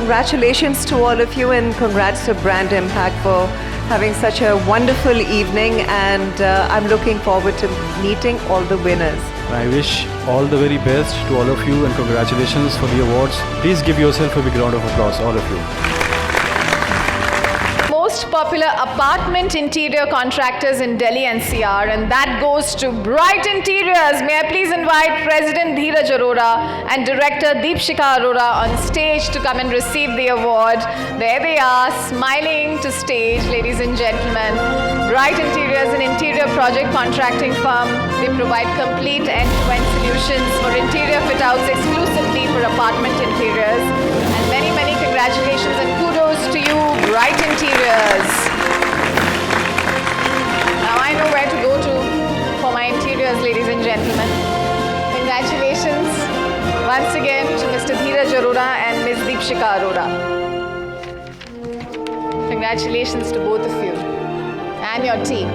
congratulations to all of you, and congrats to Brand Impact for having such a wonderful evening, and I'm looking forward to meeting all the winners. I wish all the very best to all of you and congratulations for the awards. Please give yourself a big round of applause, all of you. Most popular apartment interior contractors in Delhi NCR, and that goes to Bright Interiors. May I please invite President Dheeraj Arora and Director Deepshika Arora on stage to come and receive the award. There they are, smiling to stage, ladies and gentlemen. Bright Interiors, an interior project contracting firm. They provide complete end-to-end solutions for interior fit-outs exclusively for apartment interiors. And many, many congratulations and kudos to you, Bright Interiors. Now I know where to go to for my interiors, ladies and gentlemen. Congratulations once again to Mr. Dheeraj Arora and Ms. Deepshika Arora. Congratulations to both of you and your team.